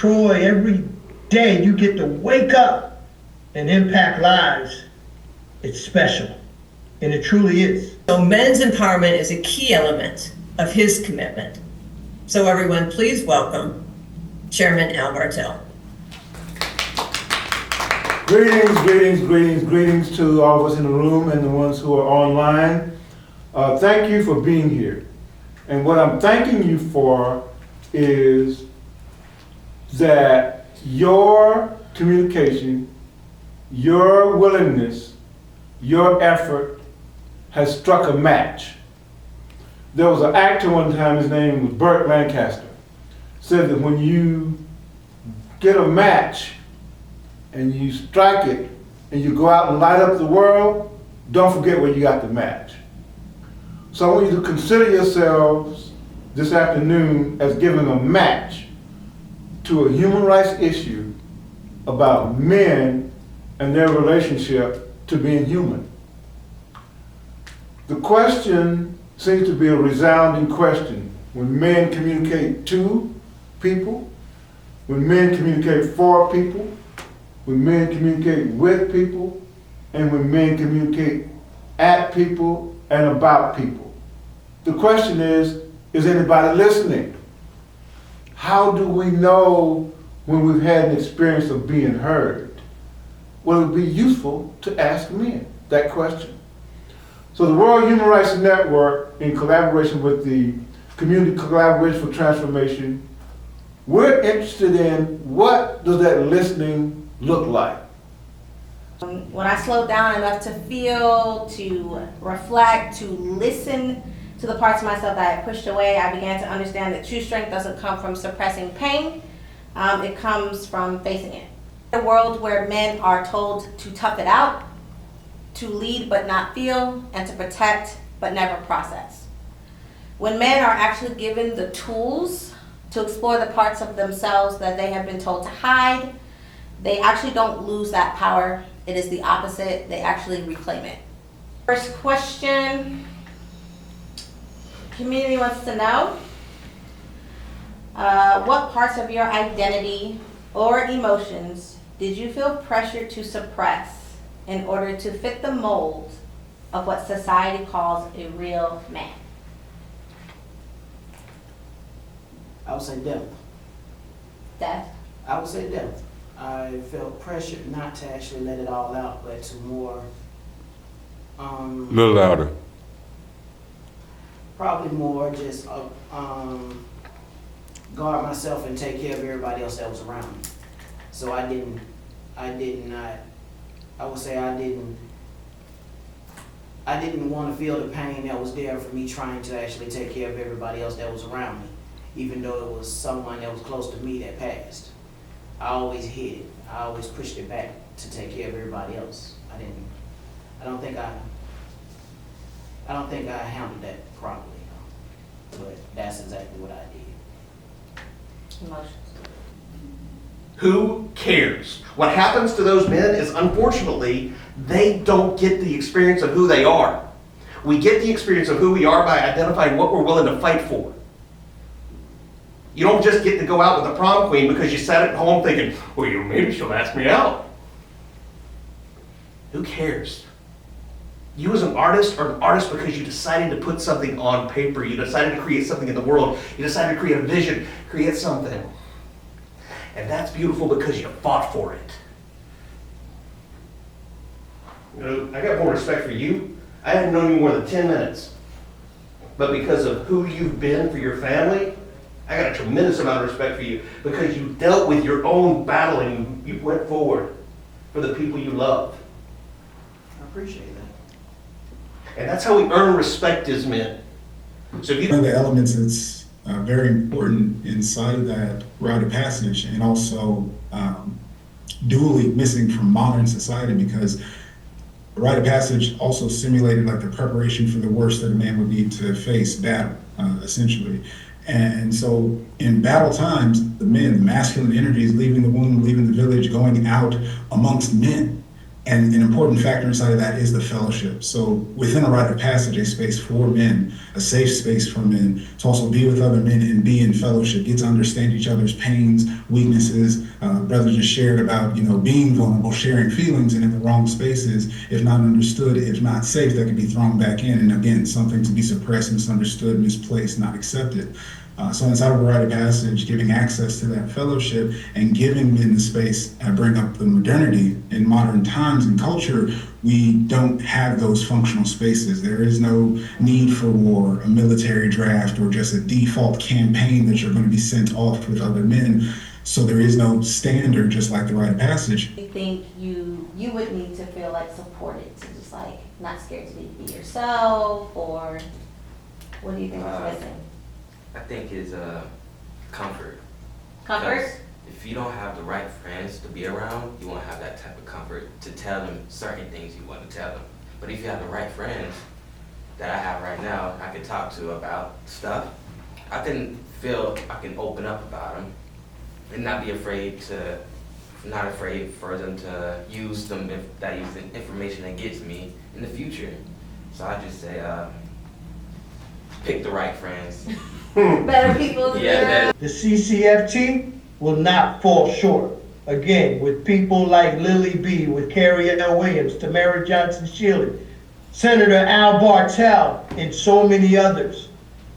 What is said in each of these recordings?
Troy, every day you get to wake up and impact lives. It's special, and it truly is. So men's empowerment is a key element of his commitment. So everyone, please welcome Chairman Al Bartel. Greetings, greetings, greetings, greetings to all of us in the room and the ones who are online. Thank you for being here. And what I'm thanking you for is that your communication, your willingness, your effort has struck a match. There was an actor one time, his name was Burt Lancaster, said that when you get a match and you strike it and you go out and light up the world, don't forget where you got the match. So I want you to consider yourselves this afternoon as giving a match to a human rights issue about men and their relationship to being human. The question seems to be a resounding question when men communicate to people, when men communicate for people, when men communicate with people, and when men communicate at people and about people. The question is anybody listening? How do we know when we've had an experience of being heard? Well, it would be useful to ask men that question. So the World Human Rights Network, in collaboration with the Community Collaboration for Transformation, we're interested in what does that listening look like? When I slowed down enough to feel, to reflect, to listen to the parts of myself that I had pushed away, I began to understand that true strength doesn't come from suppressing pain, it comes from facing it. A world where men are told to tough it out, to lead but not feel, and to protect but never process. When men are actually given the tools to explore the parts of themselves that they have been told to hide, they actually don't lose that power. It is the opposite. They actually reclaim it. First question, community wants to know, what parts of your identity or emotions did you feel pressured to suppress in order to fit the mold of what society calls a real man? I would say depth. Death? I would say depth. I felt pressured not to actually let it all out, but to more, A little louder. probably more just guard myself and take care of everybody else that was around me. So I didn't want to feel the pain that was there for me trying to actually take care of everybody else that was around me, even though it was someone that was close to me that passed. I always hid it. I always pushed it back to take care of everybody else. I don't think I handled that properly, but that's exactly what I did. Emotions. Who cares? What happens to those men is, unfortunately, they don't get the experience of who they are. We get the experience of who we are by identifying what we're willing to fight for. You don't just get to go out with the prom queen because you sat at home thinking, well, maybe she'll ask me out. Who cares? You as an artist are an artist because you decided to put something on paper. You decided to create something in the world. You decided to create a vision, create something. And that's beautiful because you fought for it. You know, I got more respect for you. I haven't known you more than 10 minutes. But because of who you've been for your family, I got a tremendous amount of respect for you because you dealt with your own battle and you went forward for the people you love. I appreciate that. And that's how we earn respect as men. So if you One of the elements that's very important inside of that rite of passage, and also dually missing from modern society, because the rite of passage also simulated like the preparation for the worst that a man would need to face battle, essentially. And so in battle times, the masculine energy is leaving the womb, leaving the village, going out amongst men. And an important factor inside of that is the fellowship. So within a rite of passage, a space for men, a safe space for men to also be with other men and be in fellowship, get to understand each other's pains, weaknesses. Brother just shared about, being vulnerable, sharing feelings, and in the wrong spaces, if not understood, if not safe, that can be thrown back in. And again, something to be suppressed, misunderstood, misplaced, not accepted. So inside of a rite of passage, giving access to that fellowship and giving men the space, I bring up the modernity in modern times and culture, we don't have those functional spaces. There is no need for war, a military draft, or just a default campaign that you're going to be sent off with other men. So there is no standard, just like the rite of passage. You think you would need to feel like supported, to just like not scared to be yourself, or what do you think is missing? I think is comfort. Comfort? Because if you don't have the right friends to be around, you won't have that type of comfort to tell them certain things you want to tell them. But if you have the right friends that I have right now, I can talk to about stuff, I can feel I can open up about them and not be afraid for them to use that information against me in the future. So I just say, pick the right friends. Better people to be around. The CCFT will not fall short. Again, with people like Lilly B, with Carrie L. Williams, Tamara Johnson Shealy, Senator Al Bartel, and so many others.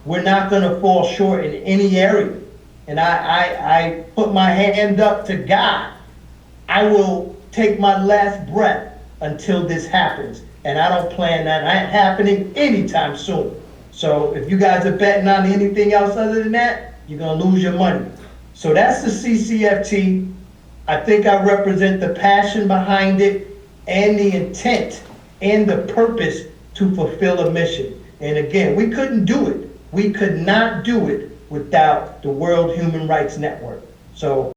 We're not gonna fall short in any area. And I put my hand up to God. I will take my last breath until this happens. And I don't plan that happening anytime soon. So if you guys are betting on anything else other than that, you're gonna lose your money. So that's the CCFT. I think I represent the passion behind it and the intent and the purpose to fulfill a mission. And again, we couldn't do it. We could not do it without the World Human Rights Network. So